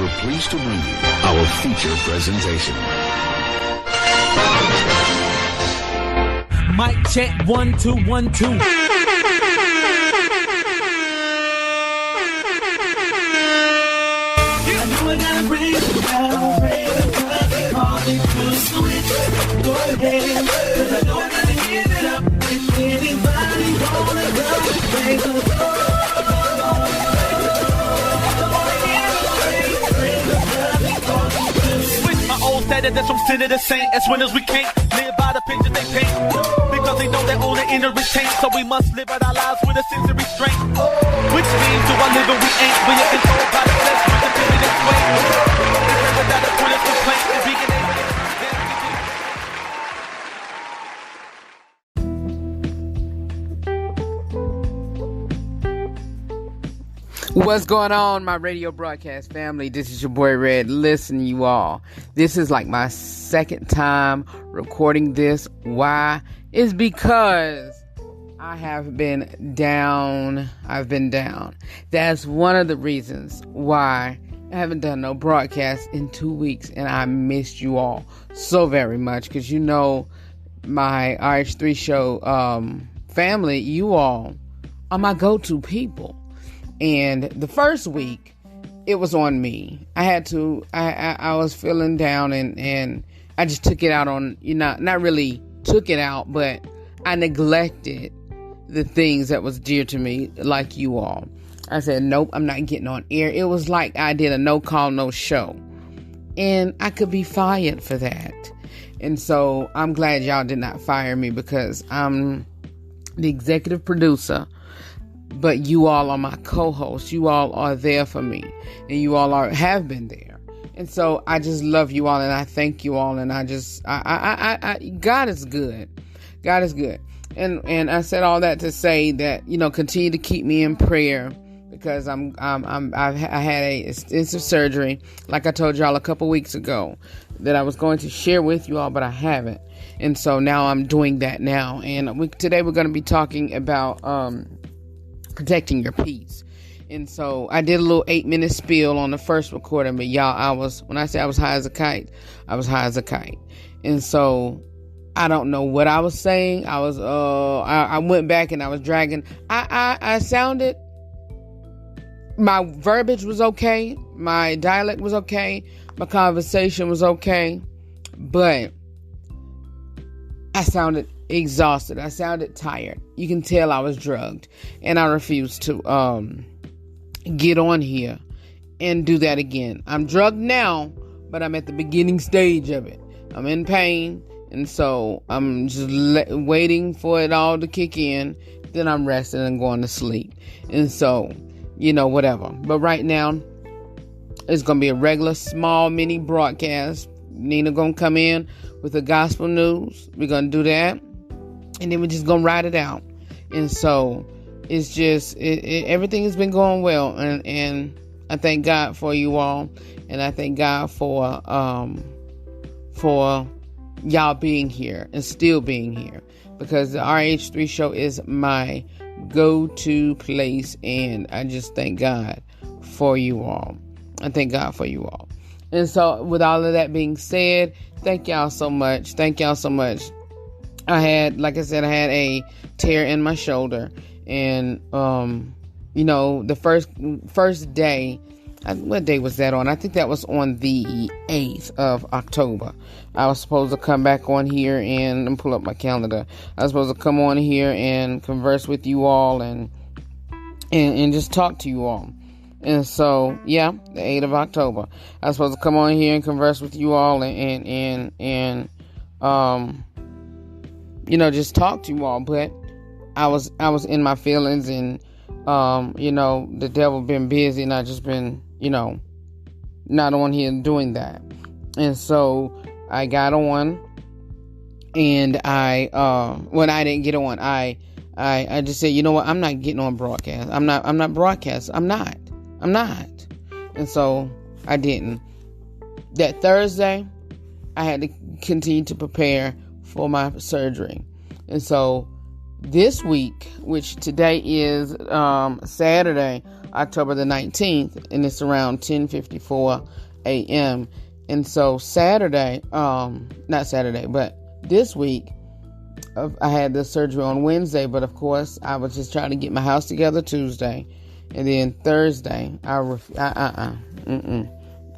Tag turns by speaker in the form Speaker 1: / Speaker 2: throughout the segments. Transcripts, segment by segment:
Speaker 1: we're pleased to bring you our feature presentation.
Speaker 2: Mic check 1 2 1 2. I know I gotta bring it down, all it goes to it. Go ahead, 'cause I know I gotta give it up. If anybody wanna go, break the door. Status that's from sin to the saint. As winners we can't live by the picture they paint, because they know their own inner is taint. So we must live out our lives with a sense of restraint. Which means do I live and we ain't? We are controlled by the flesh with the feeling that's weight. Without a point of complaint, and we can
Speaker 3: What's going on, my radio broadcast family? This is your boy Red. Listen, you all. This is like my second time recording this. Why? It's because I have been down. I've been down. That's one of the reasons why I haven't done no broadcast in 2 weeks. And I missed you all so very much. Because you know, my RH3 show family, you all are my go-to people. And the first week, it was on me. I was feeling down and I just took it out on, not really took it out, but I neglected the things that was dear to me, like you all. I said, nope, I'm not getting on air. It was like I did a no call, no show. And I could be fired for that. And so I'm glad y'all did not fire me, because I'm the executive producer. But you all are my co-hosts. You all are there for me. And you all have been there. And so I just love you all. And I thank you all. And God is good. God is good. And I said all that to say that, continue to keep me in prayer. Because I had a extensive surgery, like I told y'all a couple weeks ago, that I was going to share with you all, but I haven't. And so now I'm doing that now. And today we're going to be talking about protecting your peace. And so I did a little 8-minute spiel on the first recording, but y'all, when I say I was high as a kite, I was high as a kite. And so I don't know what I was saying. I went back and I was dragging. I sounded, my verbiage was okay. My dialect was okay. My conversation was okay. But I sounded exhausted. I sounded tired. You can tell I was drugged, and I refused to get on here and do that again. I'm drugged now, but I'm at the beginning stage of it. I'm in pain, and so I'm just waiting for it all to kick in. Then I'm resting and going to sleep. And so, whatever. But right now, it's going to be a regular small mini broadcast. Nina going to come in with the gospel news. We're going to do that. And then we're just going to ride it out. And so it's just, everything has been going well. And I thank God for you all. And I thank God for y'all being here and still being here. Because the RH3 show is my go-to place. And I just thank God for you all. I thank God for you all. And so with all of that being said, thank y'all so much. Thank y'all so much. I had a tear in my shoulder, and the first day, what day was that on? I think that was on the 8th of October. I was supposed to come back on here and pull up my calendar. I was supposed to come on here and converse with you all and just talk to you all. And so, yeah, the 8th of October, I was supposed to come on here and converse with you all and just talk to you all, but I was in my feelings, and the devil been busy, and I just been not on here doing that. And so I got on, and when I didn't get on, I just said, you know what, I'm not getting on broadcast. I'm not broadcast. I'm not. And so I didn't. That Thursday, I had to continue to prepare for my surgery. And so this week, which today is Saturday, October the 19th, and it's around 10:54 a.m. And so Saturday, not Saturday, but this week, I had the surgery on Wednesday, but of course I was just trying to get my house together Tuesday, and then Thursday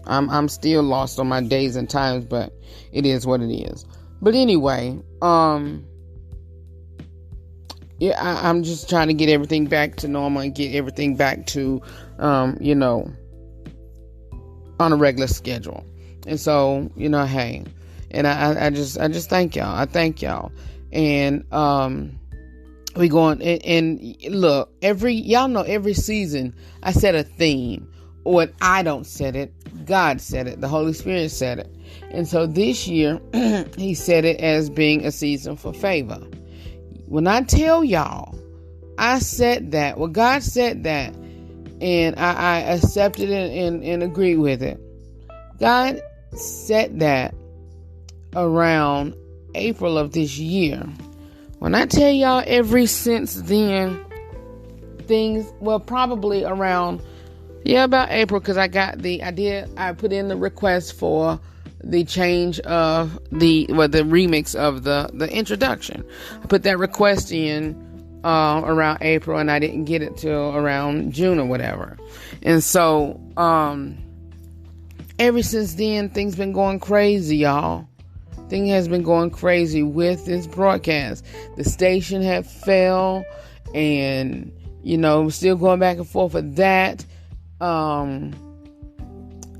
Speaker 3: I'm still lost on my days and times, but it is what it is. But anyway, yeah, I'm just trying to get everything back to normal and get everything back to, on a regular schedule. And so, hey, and I just thank y'all. I thank y'all. And, we going, and look, y'all know every season I set a theme, or I don't set it. God said it. The Holy Spirit said it. And so this year, he said it as being a season for favor. When I tell y'all, I said that, well, God said that, and I accepted it and agreed with it. God said that around April of this year. When I tell y'all, ever since then, probably around, about April, because I put in the request for the change of the remix of the introduction. I put that request in around April, and I didn't get it till around June or whatever. And so, ever since then, things been going crazy, y'all. Thing has been going crazy with this broadcast. The station had fell, and still going back and forth with that.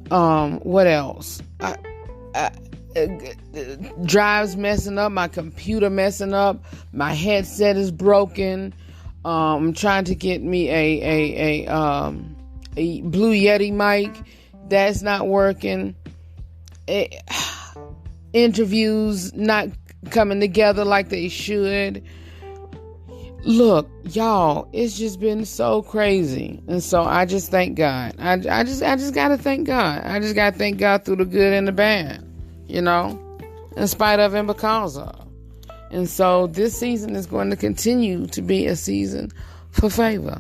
Speaker 3: What else? Drives messing up, my computer messing up, my headset is broken. I'm trying to get me a Blue Yeti mic. That's not working. Interviews not coming together like they should. Look, y'all, it's just been so crazy. And so I just thank God. I just gotta thank God. I just gotta thank God through the good and the bad, in spite of and because of. And so this season is going to continue to be a season for favor.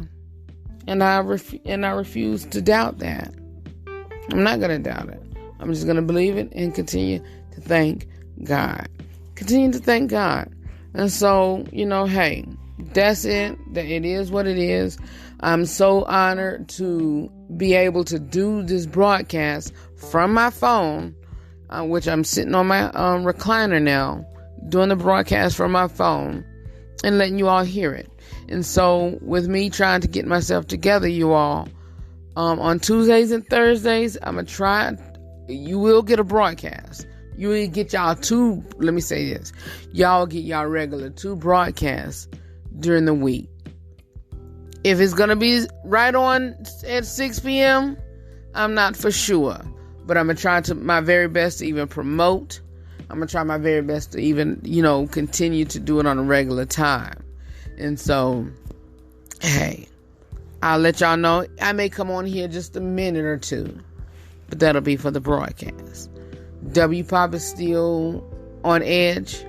Speaker 3: And I refuse to doubt that. I'm not going to doubt it. I'm just going to believe it and continue to thank God. Continue to thank God. And so, hey, that's it. It is what it is. I'm so honored to be able to do this broadcast from my phone, which I'm sitting on my recliner now, doing the broadcast from my phone and letting you all hear it. And so with me trying to get myself together, you all, on Tuesdays and Thursdays, I'm going to try. You will get a broadcast. You will get y'all let me say this. Y'all get y'all regular 2 broadcasts during the week. If it's going to be right on at 6 p.m., I'm not for sure. But I'm going to try my very best to even promote. I'm going to try my very best to even, continue to do it on a regular time. And so, hey, I'll let y'all know. I may come on here just a minute or 2, but that'll be for the broadcast. W-Pop is still on edge.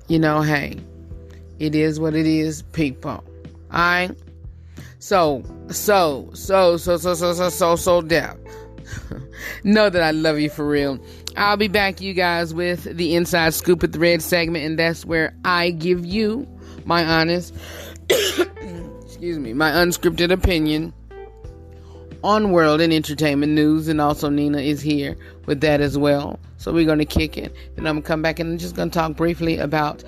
Speaker 3: Hey, it is what it is, people. Alright? So deaf. Know that I love you for real. I'll be back, you guys, with the Inside Scoop at the Red segment, and that's where I give you my honest, my unscripted opinion on world and entertainment news. And also Nina is here with that as well. So we're going to kick it, and I'm going to come back and I'm just going to talk briefly about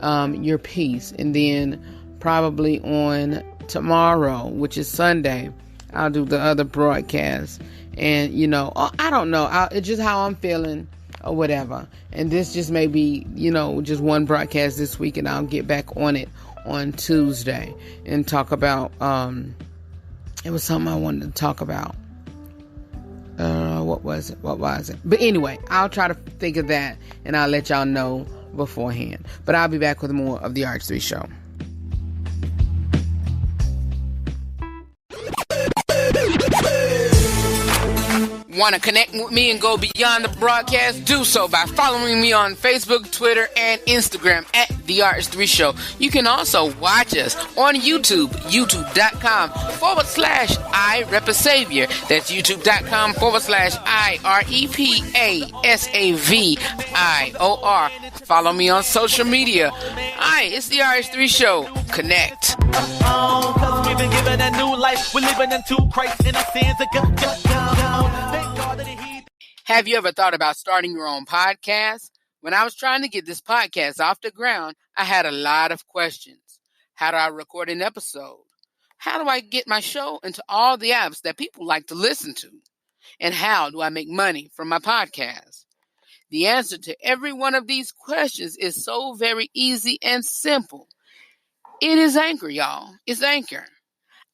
Speaker 3: your piece. And then probably on tomorrow, which is Sunday, I'll do the other broadcast. And, I don't know. It's just how I'm feeling or whatever. And this just may be, just one broadcast this week, and I'll get back on it on Tuesday and talk about, it was something I wanted to talk about. What was it? But anyway, I'll try to think of that, and I'll let y'all know beforehand. But I'll be back with more of the RTWR show. Want to connect with me and go beyond the broadcast? Do so by following me on Facebook, Twitter, and Instagram at The RH3 Show. You can also watch us on YouTube, youtube.com/I Rep a Savior. That's youtube.com/IREPASAVIOR. Follow me on social media. Hi, it's The RH3 Show. Connect.
Speaker 2: Cause we've been given a new life. We're living into Christ in our sins.
Speaker 3: Have you ever thought about starting your own podcast? When I was trying to get this podcast off the ground, I had a lot of questions. How do I record an episode? How do I get my show into all the apps that people like to listen to? And how do I make money from my podcast? The answer to every one of these questions is so very easy and simple. It is Anchor, y'all. It's Anchor.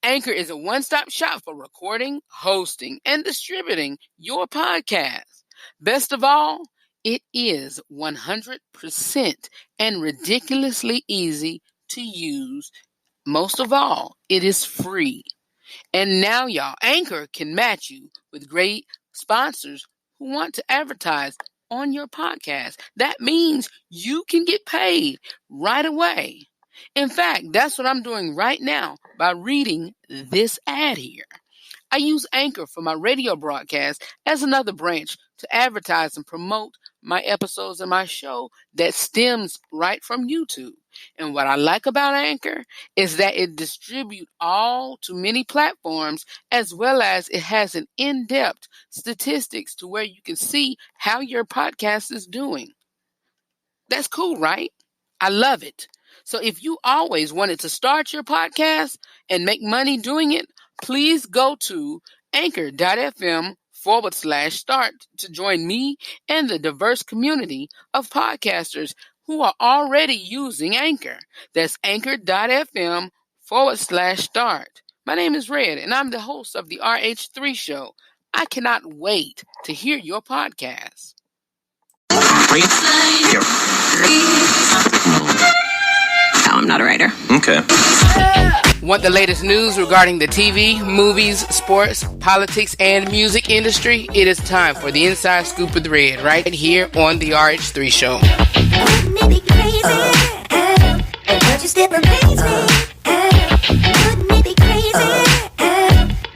Speaker 3: Anchor is a one-stop shop for recording, hosting, and distributing your podcast. Best of all, it is 100% and ridiculously easy to use. Most of all, it is free. And now, y'all, Anchor can match you with great sponsors who want to advertise on your podcast. That means you can get paid right away. In fact, that's what I'm doing right now by reading this ad here. I use Anchor for my radio broadcast as another branch to advertise and promote my episodes and my show that stems right from YouTube. And what I like about Anchor is that it distributes all to many platforms, as well as it has an in-depth statistics to where you can see how your podcast is doing. That's cool, right? I love it. So if you always wanted to start your podcast and make money doing it, please go to anchor.fm/start to join me and the diverse community of podcasters who are already using Anchor. That's anchor.fm/start. My name is Red, and I'm the host of the RH3 Show. I cannot wait to hear your podcast.
Speaker 4: No, I'm not a writer.
Speaker 5: Okay.
Speaker 3: Want the latest news regarding the TV, movies, sports, politics, and music industry? It is time for the Inside Scoop with Red, right here on the RH3 Show.
Speaker 6: Wouldn't it be crazy? Would you still amaze me? Wouldn't it be crazy?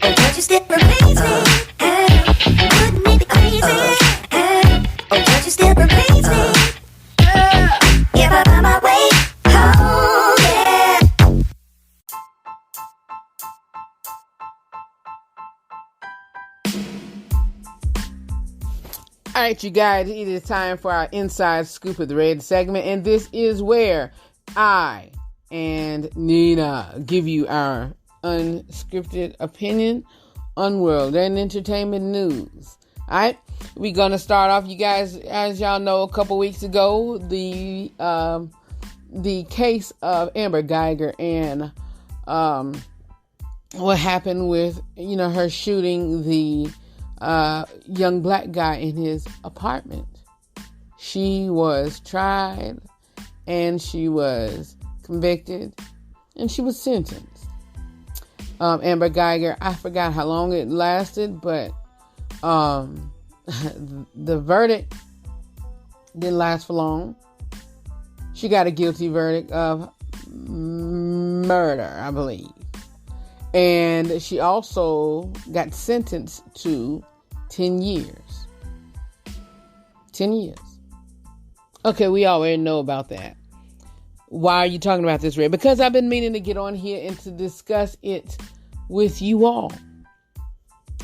Speaker 6: Would you still amaze me? Wouldn't it be crazy? Would you still amaze me? If I find my way home, yeah.
Speaker 3: All right, you guys, it is time for our Inside Scoop with Red segment, and this is where I and Nina give you our unscripted opinion on world and entertainment news. All right, we're going to start off, you guys, as y'all know, a couple weeks ago, the case of Amber Geiger and what happened with, her shooting the young black guy in his apartment. She was tried and she was convicted and she was sentenced. Amber Geiger, I forgot how long it lasted, but the verdict didn't last for long. She got a guilty verdict of murder, I believe. And she also got sentenced to 10 years. 10 years. Okay, we already know about that. Why are you talking about this, Ray? Because I've been meaning to get on here and to discuss it with you all.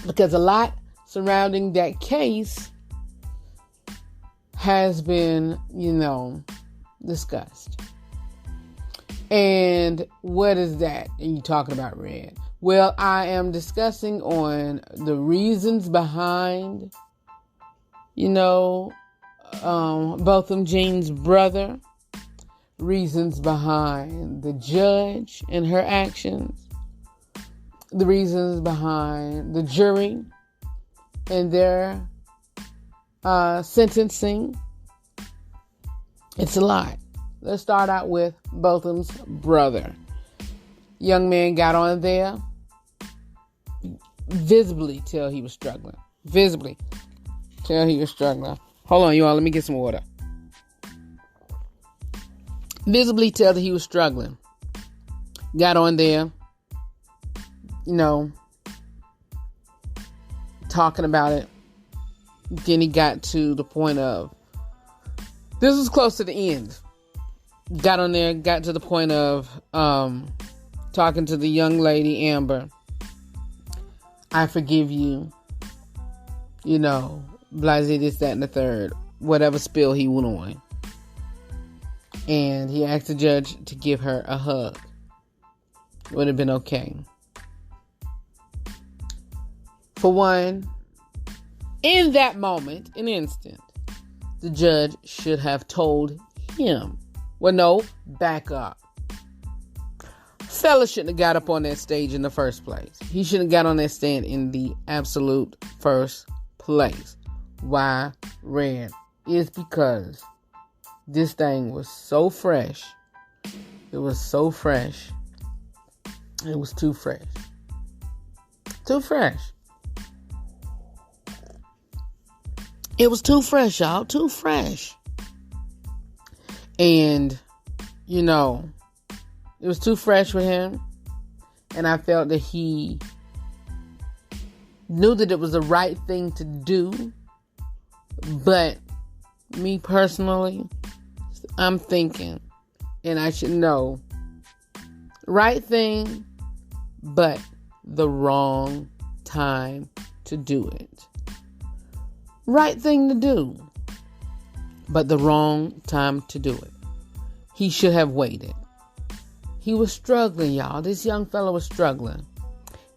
Speaker 3: Because a lot surrounding that case has been, discussed. And what is that? Are you talking about, Red? Well, I am discussing on the reasons behind, Botham Jean's brother, reasons behind the judge and her actions, the reasons behind the jury and their sentencing. It's a lot. Let's start out with Botham's brother. Young man got on there, visibly tell he was struggling. Visibly tell he was struggling. Hold on, you all. Let me get some water. Visibly tell that he was struggling. Got on there, talking about it. Then he got to the point of, this was close to the end. Got on there, got to the point of talking to the young lady, Amber. I forgive you. Blase, this, that, and the third. Whatever spill he went on. And he asked the judge to give her a hug. Would have been okay. For one, in that moment, an instant, the judge should have told him, well, no, back up. Fella shouldn't have got up on that stage in the first place. He shouldn't have got on that stand in the absolute first place. Why red? It's because this thing was so fresh. It was so fresh. It was too fresh. Too fresh. It was too fresh, y'all. Too fresh. And, it was too fresh for him. And I felt that he knew that it was the right thing to do. But me personally, I'm thinking, and I should know, right thing, but the wrong time to do it. Right thing to do, but the wrong time to do it. He should have waited. He was struggling, y'all. This young fellow was struggling.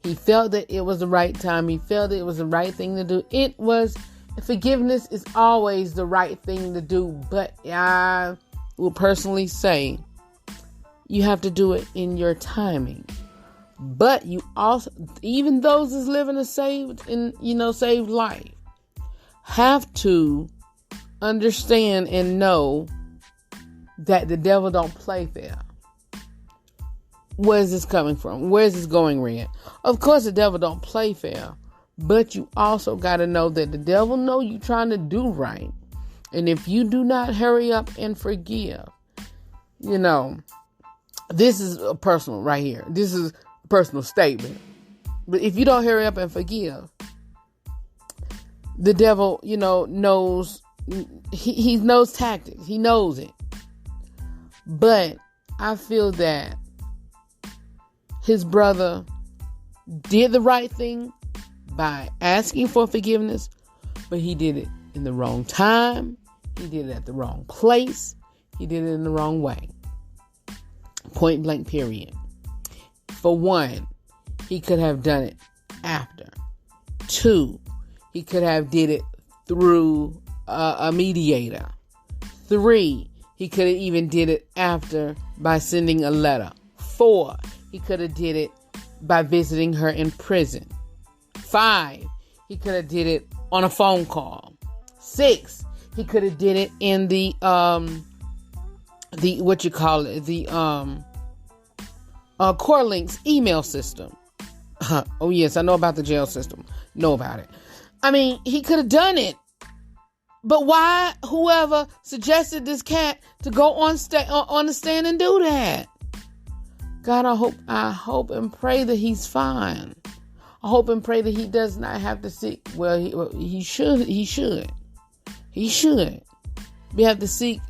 Speaker 3: He felt that it was the right time. He felt that it was the right thing to do. Forgiveness is always the right thing to do, but I will personally say you have to do it in your timing. But you also, even those that's living a saved life, have to understand and know that the devil don't play fair. Where is this coming from? Where is this going, Red? Of course, the devil don't play fair. But you also got to know that the devil know you trying to do right. And if you do not hurry up and forgive, this is a personal right here. This is a personal statement. But if you don't hurry up and forgive, the devil, knows, he knows tactics. He knows it. But I feel that his brother did the right thing by asking for forgiveness, but he did it in the wrong time. He did it at the wrong place. He did it in the wrong way. Point blank, period. For one, he could have done it after. Two, he could have did it through a mediator. Three, he could have even did it after by sending a letter. Four, he could have did it by visiting her in prison. 5, he could have did it on a phone call. 6, he could have did it in the Corelink's email system. Oh yes, I know about the jail system. Know about it. I mean, he could have done it. But why whoever suggested this cat to go on the stand and do that? God, I hope and pray that he's fine. I hope and pray that he does not have to seek. Well, he should. He should. We have to seek,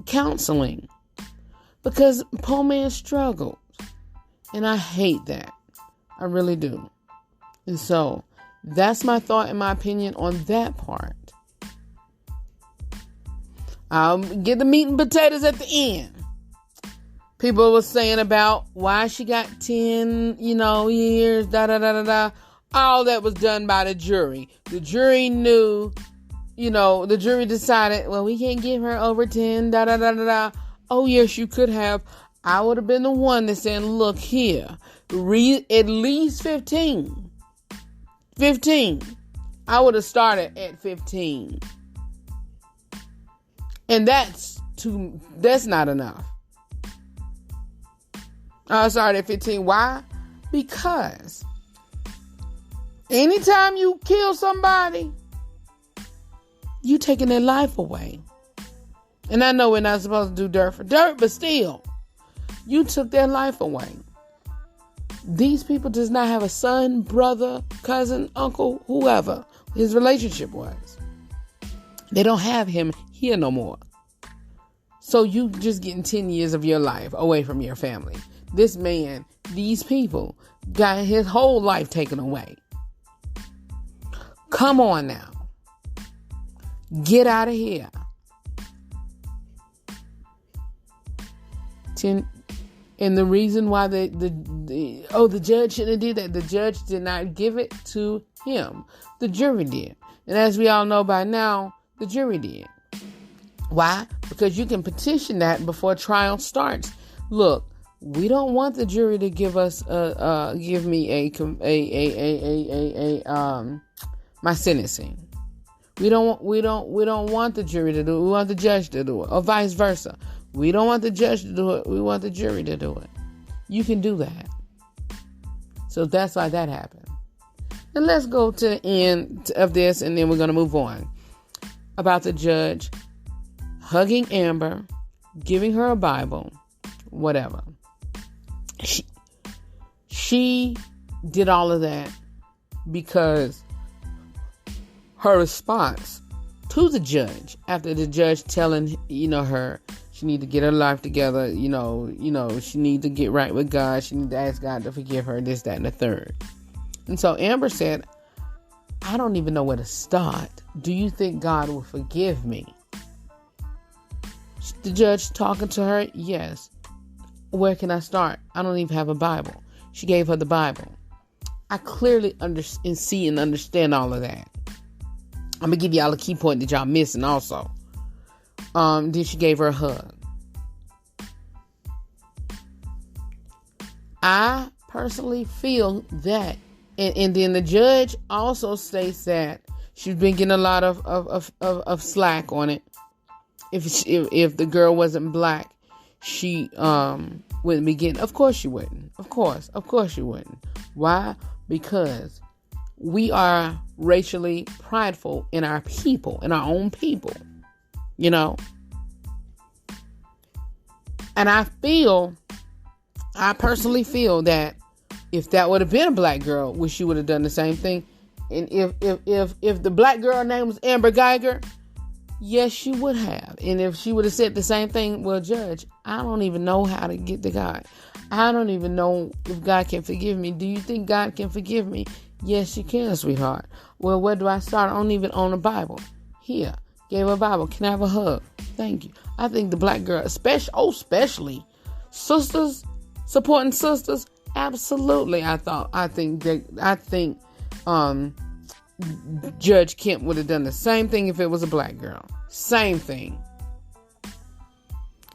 Speaker 3: counseling, because poor man struggled, and I hate that. I really do. And so that's my thought and my opinion on that part. I'll get the meat and potatoes at the end. People were saying about why she got 10, years, All that was done by the jury. The jury knew, the jury decided, well, we can't give her over 10, Oh, yes, you could have. I would have been the one that said, look here, at least 15. 15. I would have started at 15. And that's not enough. I started at 15. Why? Because Anytime you kill somebody, you taking their life away. And I know we're not supposed to do dirt for dirt, but still, you took their life away. These people does not have a son, brother, cousin, uncle, whoever his relationship was. They don't have him here no more. So you just getting 10 years of your life away from your family. This man, these people, got his whole life taken away. Come on now. Get out of here. And the reason why the judge shouldn't have did that. The judge did not give it to him. The jury did. And as we all know by now, the jury did. Why? Because you can petition that before trial starts. Look, we don't want the jury to give us give me my sentencing. We don't want the jury to do it. We want the judge to do it, or vice versa. We don't want the judge to do it. We want the jury to do it. You can do that. So that's why that happened. And let's go to the end of this, and then we're going to move on. About the judge hugging Amber, giving her a Bible, whatever. She did all of that because her response to the judge, after the judge telling, her she need to get her life together, she need to get right with God, she need to ask God to forgive her, this, that, and the third. And so Amber said, I don't even know where to start. Do you think God will forgive me? The judge talking to her, yes. Where can I start? I don't even have a Bible. She gave her the Bible. I clearly see and understand all of that. I'm going to give y'all a key point that y'all missing also. Then she gave her a hug. I personally feel that, and then the judge also states that she's been getting a lot of slack on it. If the girl wasn't black, she wouldn't be getting. Of course she wouldn't. Of course she wouldn't. Why? Because we are racially prideful in our people, in our own people. And I personally feel that if that would have been a black girl, wish she would have done the same thing. And if the black girl name was Amber Geiger, yes, she would have. And if she would have said the same thing, well, Judge, I don't even know how to get to God. I don't even know if God can forgive me. Do you think God can forgive me? Yes, you can, sweetheart. Well, where do I start? I don't even own a Bible. Here, gave her a Bible. Can I have a hug? Thank you. I think the black girl, especially sisters, supporting sisters, absolutely. I think Judge Kemp would have done the same thing if it was a black girl. Same thing.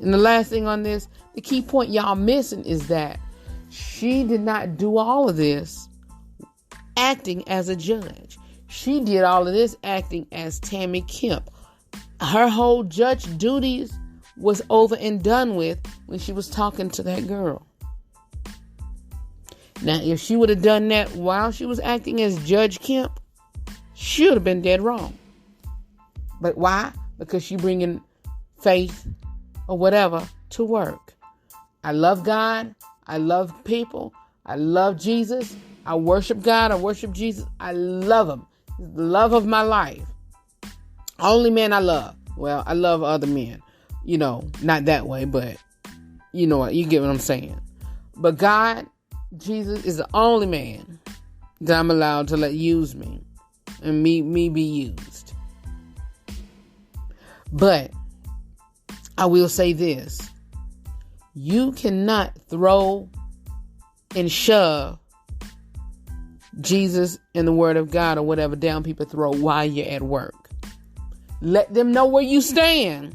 Speaker 3: And the last thing on this, the key point y'all missing is that she did not do all of this acting as a judge. She did all of this acting as Tammy Kemp. Her whole judge duties was over and done with when she was talking to that girl. Now, if she would have done that while she was acting as Judge Kemp, she would have been dead wrong. But why? Because she bringing faith or whatever to work. I love God. I love people. I love Jesus. I worship God. I worship Jesus. I love him. He's the love of my life. Only man I love. Well, I love other men. Not that way, but you know what? You get what I'm saying. But God, Jesus, is the only man that I'm allowed to let use me. And me be used. But I will say this. You cannot throw and shove Jesus and the Word of God or whatever down people's throat while you're at work. Let them know where you stand,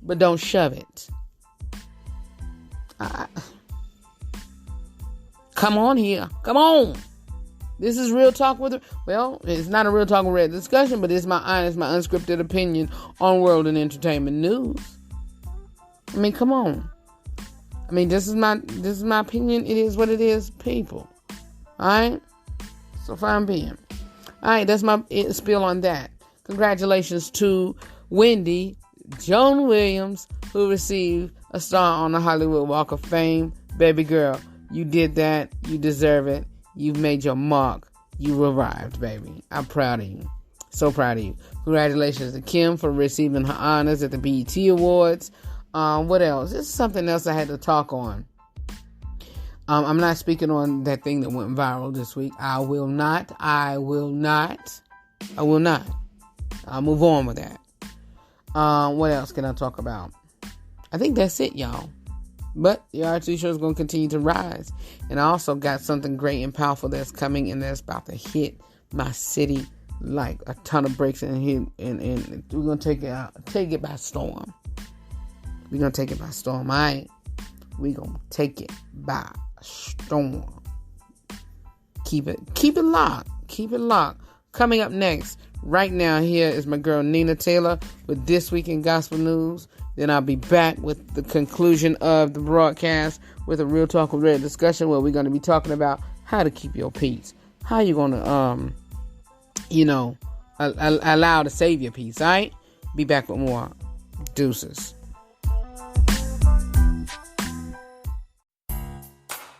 Speaker 3: but don't shove it. Come on here. Come on. This is Real Talk with... Well, it's not a Real Talk with Red discussion, but it's my honest, my unscripted opinion on world and entertainment news. I mean, come on. This is my opinion. It is what it is, people. All right? So fine being. All right, that's my spiel on that. Congratulations to Wendy Joan Williams, who received a star on the Hollywood Walk of Fame. Baby girl, you did that. You deserve it. You've made your mark. You arrived, baby. I'm proud of you. So proud of you. Congratulations to Kim for receiving her honors at the BET Awards. What else? This is something else I had to talk on. I'm not speaking on that thing that went viral this week. I will not. I'll move on with that. What else can I talk about? I think that's it, y'all. But the RT show is going to continue to rise. And I also got something great and powerful that's coming and that's about to hit my city like a ton of bricks. And we're going to take it by storm. We're going to take it by storm. We're going to take it by storm. Keep it locked. Keep it locked. Coming up next, right now, here is my girl Nina Taylor with This Week in Gospel News. Then I'll be back with the conclusion of the broadcast with a Real Talk with Red discussion where we're going to be talking about how to keep your peace. How you going to, allow to save your peace, all right? Be back with more. Deuces.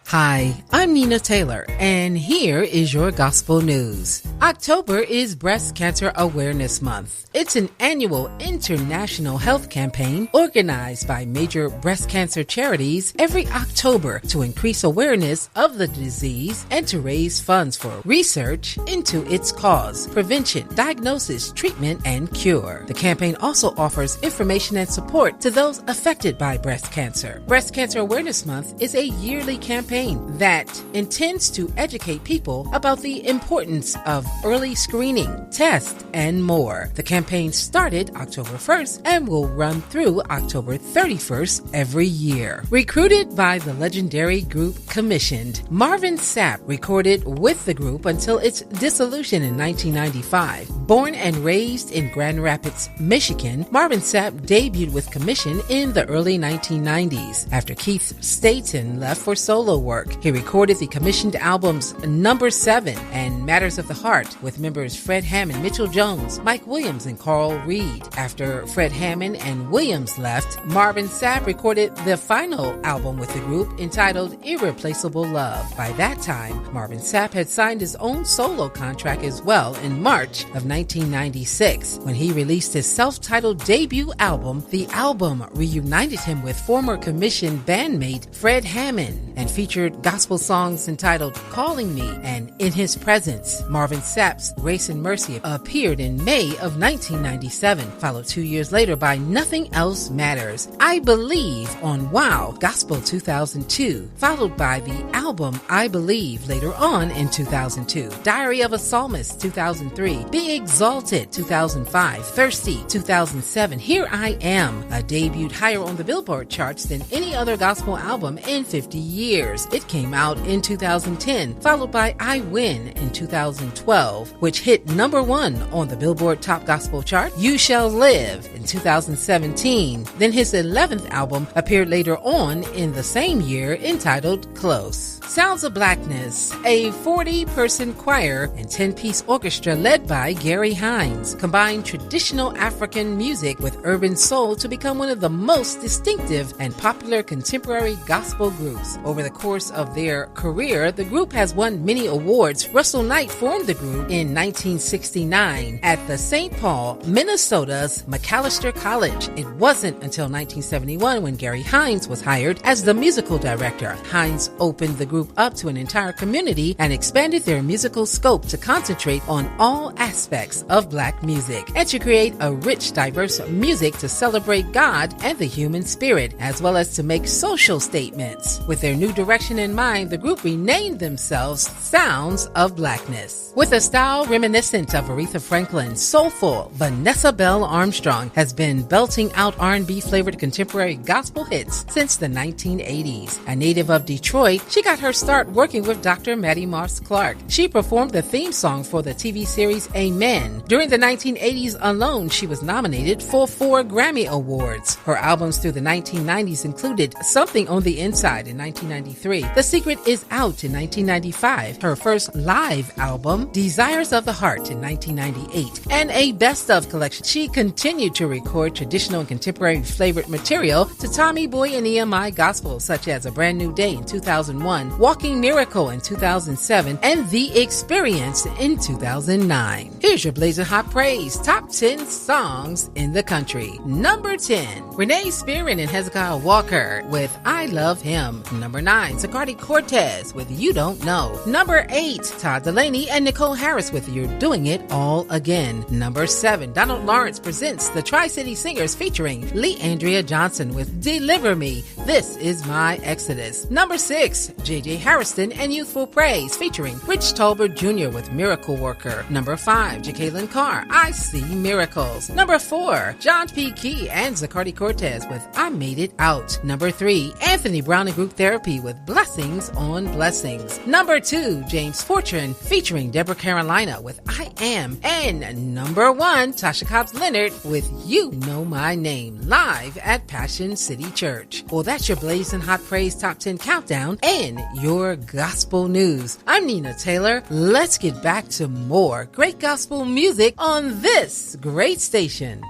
Speaker 5: Hi, I'm Nina Taylor, and here is your gospel news. October is Breast Cancer Awareness Month. It's an annual international health campaign organized by major breast cancer charities every October to increase awareness of the disease and to raise funds for research into its cause, prevention, diagnosis, treatment, and cure. The campaign also offers information and support to those affected by breast cancer. Breast Cancer Awareness Month is a yearly campaign that intends to educate people about the importance of early screening, tests, and more. The campaign started October 1st and will run through October 31st every year. Recruited by the legendary group Commissioned, Marvin Sapp recorded with the group until its dissolution in 1995. Born and raised in Grand Rapids, Michigan, Marvin Sapp debuted with Commission in the early 1990s. After Keith Staten left for solo work, he recorded the Commissioned albums Number 7 and Matters of the Heart with members Fred Hammond, Mitchell Jones, Mike Williams, and Carl Reed. After Fred Hammond and Williams left, Marvin Sapp recorded the final album with the group entitled Irreplaceable Love. By that time, Marvin Sapp had signed his own solo contract as well in March of 1996. When he released his self-titled debut album, the album reunited him with former Commission bandmate Fred Hammond and featured gospel songs entitled Calling Me and In His Presence. Marvin Sapp's Grace and Mercy appeared in May of 1997, followed 2 years later by Nothing Else Matters, I Believe on Wow Gospel 2002, followed by the album I Believe later on in 2002, Diary of a Psalmist 2003, Be Exalted 2005, Thirsty 2007, Here I Am, debuted higher on the Billboard charts than any other gospel album in 50 years. It came out in 2010, followed by I Win in 2012, which hit number 1 on the Billboard Top Gospel chart, You Shall Live in 2017. Then his 11th album appeared later on in the same year entitled Close. Sounds of Blackness, a 40-person choir and 10-piece orchestra led by Gary Hines, combined traditional African music with urban soul to become one of the most distinctive and popular contemporary gospel groups. Over the course of their career, the group has won many awards. Russell Knight formed the group in 1969 at the St. Paul, Minnesota's McAllister College. It wasn't until 1971 when Gary Hines was hired as the musical director. Hines opened the group up to an entire community and expanded their musical scope to concentrate on all aspects of black music and to create a rich, diverse music to celebrate God and the human spirit, as well as to make social statements. With their new direction in mind, the group renamed themselves Sounds of Blackness. With a style reminiscent of Aretha Franklin, soulful Vanessa Bell Armstrong has been belting out R&B flavored contemporary gospel hits since the 1980s. A native of Detroit, she got her her start working with Dr. Maddie Moss Clark. She performed the theme song for the TV series Amen. During the 1980s alone, she was nominated for 4 Grammy Awards. Her albums through the 1990s included Something on the Inside in 1993, The Secret is Out in 1995, her first live album, Desires of the Heart in 1998, and a best of collection. She continued to record traditional and contemporary flavored material to Tommy Boy and EMI gospel, such as A Brand New Day in 2001, Walking Miracle in 2007, and The Experience in 2009. Here's your Blazing Hot Praise Top 10 Songs in the Country. Number 10, Renee Spearman and Hezekiah Walker with I Love Him. Number 9, Zacardi Cortez with You Don't Know. Number 8, Todd Delaney and Nicole Harris with You're Doing It All Again. Number 7, Donald Lawrence presents the Tri-City Singers featuring Lee Andrea Johnson with Deliver Me, This Is My Exodus. Number 6, J.J. Harrison and Youthful Praise featuring Rich Tolbert Jr. with Miracle Worker. Number 5, Jacqueline Carr, I See Miracles. Number 4, John P. Key and Zacardi Cortez with I Made It Out. Number 3, Anthony Brown and Group Therapy with Blessings on Blessings. Number 2, James Fortune featuring Deborah Carolina with I Am. And number 1, Tasha Cobbs Leonard with You Know My Name, live at Passion City Church. Well, that's your Blazing Hot Praise Top 10 Countdown and your gospel news. I'm Nina Taylor. Let's get back to more great gospel music on this great station.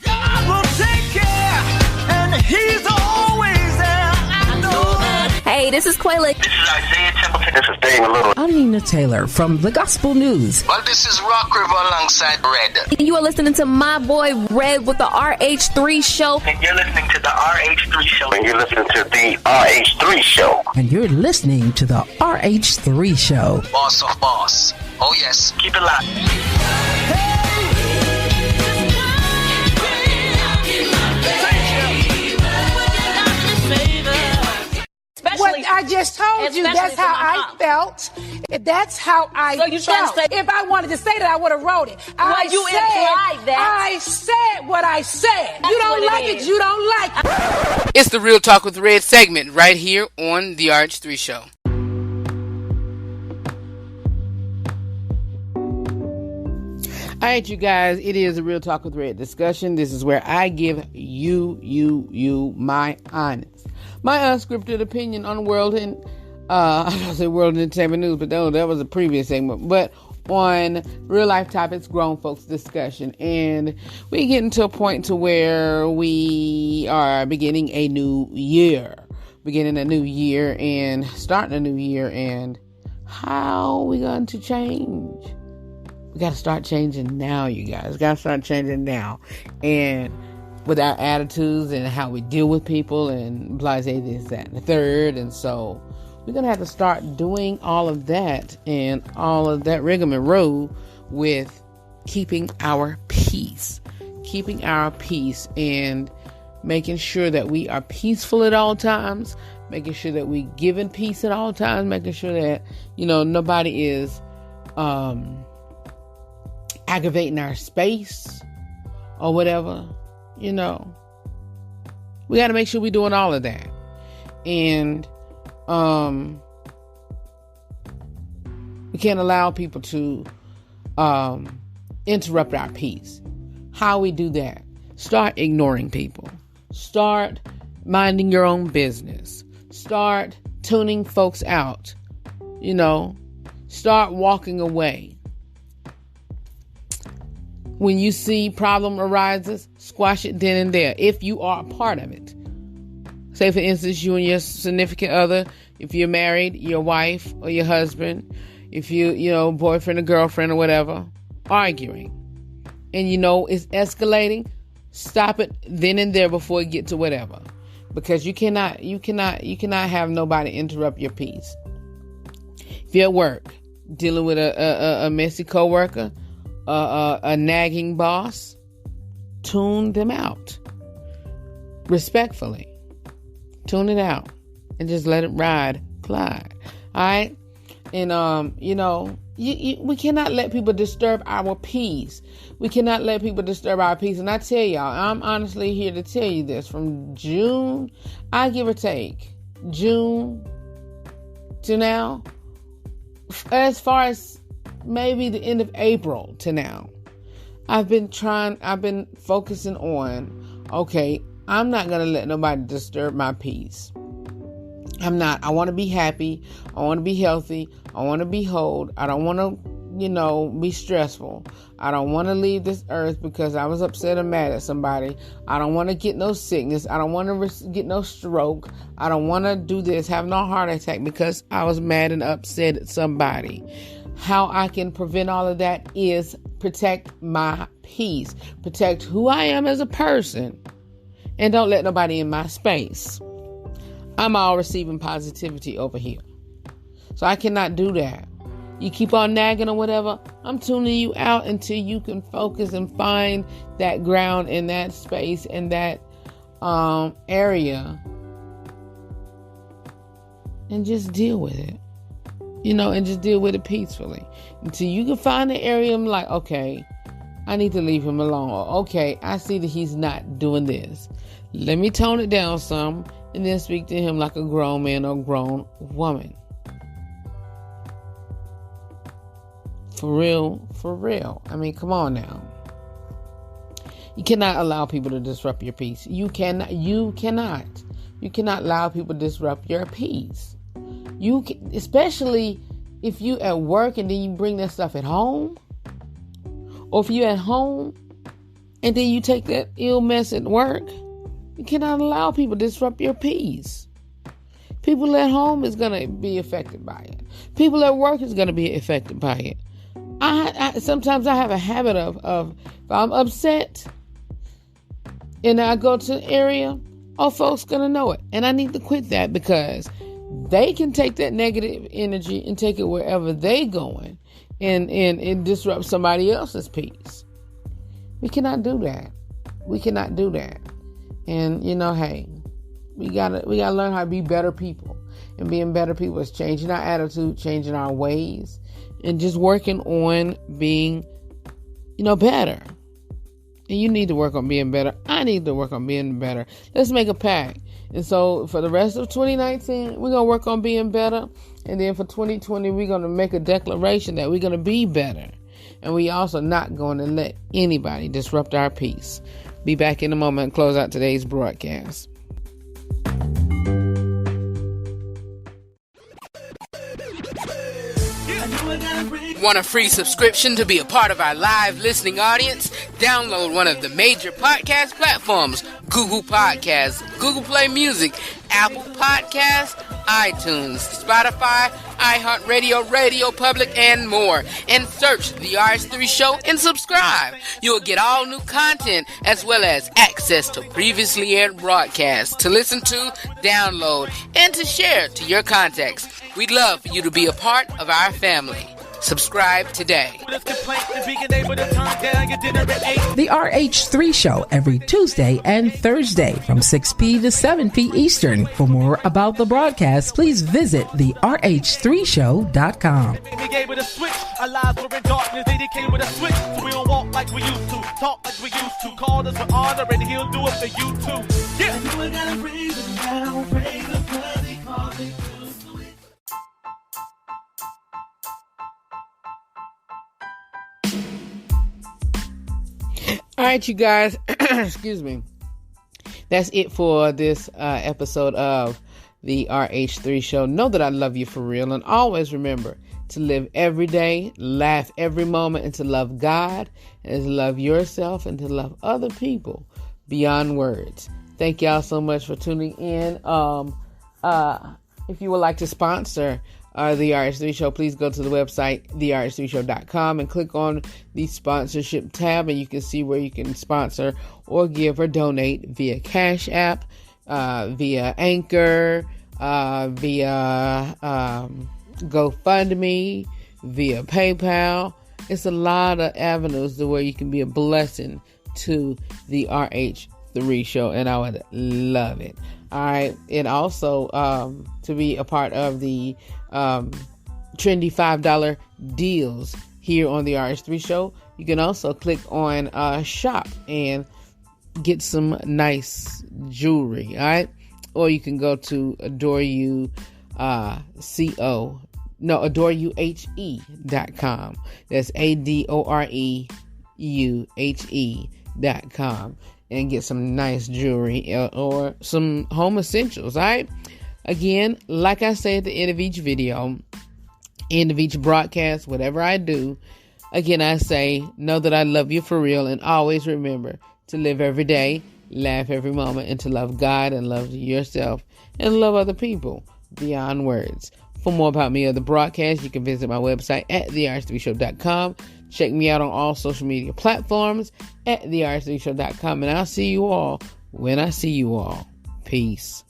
Speaker 2: God will take care, and He's always there. I know that.
Speaker 7: Hey, this is Quayla.
Speaker 8: This is Isaiah Templeton. This is Dane Little.
Speaker 5: I'm Nina Taylor from the Gospel News.
Speaker 8: Well, this is Rock River alongside Red.
Speaker 7: You are listening to my boy Red with the RH3 Show.
Speaker 8: And you're listening to the RH3 Show. And you're listening to the RH3 Show.
Speaker 5: And you're listening to the RH3 Show.
Speaker 8: Boss of Boss. Oh, yes. Keep it locked.
Speaker 9: What I just told you, that's how I felt. That's how I felt. If I wanted to say that, I would have wrote it.
Speaker 7: You implied that.
Speaker 9: I said what I said. You don't like it, you don't like it.
Speaker 3: It's the Real Talk with Red segment right here on the RH3 Show. All right, you guys, it is a Real Talk with Red discussion. This is where I give you my honest, my unscripted opinion on world and, I don't say world entertainment news, but no, that was a previous segment, but on real life topics, grown folks discussion. And we get into a point to where we are beginning a new year and starting a new year, and how are we going to change? We got to start changing now, you guys. Got to start changing now. And with our attitudes and how we deal with people and blase this, that, and the third. And so we're going to have to start doing all of that and all of that rigmarole with keeping our peace. Keeping our peace and making sure that we are peaceful at all times. Making sure that we give in peace at all times. Making sure that, nobody is aggravating our space or whatever, we got to make sure we're doing all of that. And we can't allow people to interrupt our peace. How we do that? Start ignoring people. Start minding your own business. Start tuning folks out. Start walking away. When you see problem arises, squash it then and there, if you are a part of it. Say, for instance, you and your significant other, if you're married, your wife or your husband, if you, boyfriend or girlfriend or whatever, arguing, and it's escalating, stop it then and there before it get to whatever. Because you cannot have nobody interrupt your peace. If you're at work, dealing with a messy coworker, a nagging boss, tune them out respectfully. Tune it out and just let it ride, glide. All right. And, we cannot let people disturb our peace. We cannot let people disturb our peace. And I tell y'all, I'm honestly here to tell you this. From June, I give or take, June to now, as far as maybe the end of April to now, I've been focusing on, okay, I'm not going to let nobody disturb my peace. I'm not. I want to be happy. I want to be healthy. I want to be whole. I don't want to, be stressful. I don't want to leave this earth because I was upset or mad at somebody. I don't want to get no sickness. I don't want to get no stroke. I don't want to do this, have no heart attack because I was mad and upset at somebody. How I can prevent all of that is protect my peace, protect who I am as a person, and don't let nobody in my space. I'm all receiving positivity over here. So I cannot do that. You keep on nagging or whatever, I'm tuning you out until you can focus and find that ground in that space and that area and just deal with it. And just deal with it peacefully. Until you can find the area I'm like, okay, I need to leave him alone. Or, okay, I see that he's not doing this. Let me tone it down some and then speak to him like a grown man or grown woman. For real. I mean, come on now. You cannot allow people to disrupt your peace. You cannot allow people to disrupt your peace. Especially if you at work and then you bring that stuff at home. Or if you at home and then you take that ill mess at work. You cannot allow people to disrupt your peace. People at home is going to be affected by it. People at work is going to be affected by it. Sometimes I have a habit of if I'm upset and I go to an area, folks going to know it. And I need to quit that because they can take that negative energy and take it wherever they going and disrupt somebody else's peace. We cannot do that. And hey, we gotta learn how to be better people. And being better people is changing our attitude, changing our ways, and just working on being, better. And you need to work on being better. I need to work on being better. Let's make a pact. And so for the rest of 2019, we're gonna work on being better. And then for 2020, we're gonna make a declaration that we're gonna be better. And we also not going to let anybody disrupt our peace. Be back in a moment and close out today's broadcast.
Speaker 5: Want a free subscription to be a part of our live listening audience? Download one of the major podcast platforms: Google Podcasts, Google Play Music, Apple Podcasts, iTunes, Spotify, iHeartRadio, Radio Public, and more. And search The RH3 Show and subscribe. You'll get all new content as well as access to previously aired broadcasts to listen to, download, and to share to your contacts. We'd love for you to be a part of our family. Subscribe today.
Speaker 10: The RH3 Show every Tuesday and Thursday from 6 p to 7 p Eastern. For more about the broadcast, please visit therh3show.com.
Speaker 2: We gave it a switch. Our lives were in darkness. They came with a switch. So we don't walk like we used to. Talk like we used to. Call us with honor and he'll do it for you too. Yeah. And you ain't gotta raise it now. Raise it because he calls it.
Speaker 3: All right, you guys, excuse me. That's it for this episode of the RH3 Show. Know that I love you for real, and always remember to live every day, laugh every moment, and to love God, and to love yourself, and to love other people beyond words. Thank y'all so much for tuning in. If you would like to sponsor the RH3 Show, please go to the website, therh3show.com, and click on the sponsorship tab, and you can see where you can sponsor or give or donate via Cash App, via Anchor, via GoFundMe, via PayPal. It's a lot of avenues to where you can be a blessing to the RH3 Show, and I would love it. All right. And also to be a part of the trendy $5 deals here on the RH3 show. You can also click on shop and get some nice jewelry, all right? Or you can go to AdoreYouHE.com. That's AdoreYouHE.com and get some nice jewelry or some home essentials, all right? Again, like I say at the end of each video, end of each broadcast, whatever I do, again, I say, know that I love you for real, and always remember to live every day, laugh every moment, and to love God and love yourself and love other people beyond words. For more about me or the broadcast, you can visit my website at therh3show.com. Check me out on all social media platforms at therh3show.com, and I'll see you all when I see you all. Peace.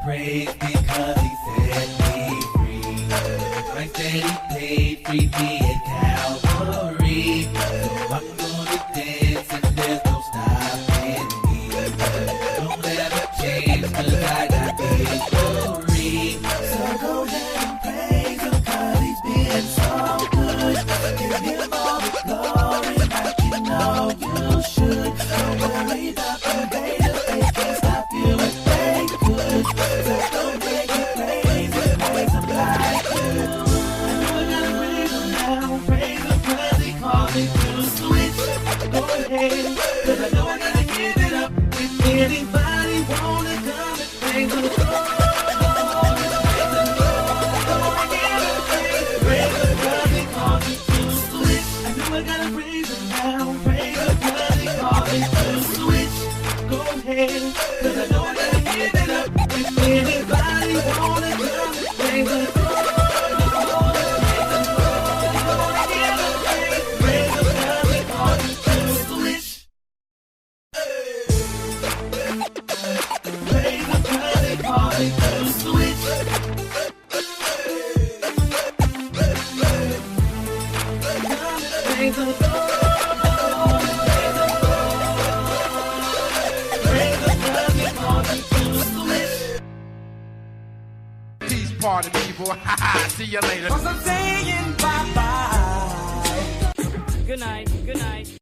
Speaker 2: Praise because he set me free. Christ said he paid, freed me at Calvary. So I'm gonna dance and there's no stopping me. Don't ever change 'cause I got victory. So go ahead and praise him 'cause he's been so good. Give him all the glory like you know you should. Don't worry about the haters, they can't stop you and they could. So don't make it praise him like you. I know I gotta praise him now, praise him 'cause he called me to switch. Go ahead, 'cause I know I gotta give it up. If anybody wanna come and praise him, praise him 'cause he called me to switch. I know I gotta praise him now, praise him 'cause he called me to switch. Go ahead, 'cause I know I gotta give it up. If anybody wanna come and praise him,
Speaker 11: Peace party people. See you later.
Speaker 2: I'm saying bye-bye.
Speaker 12: Good night. Good night.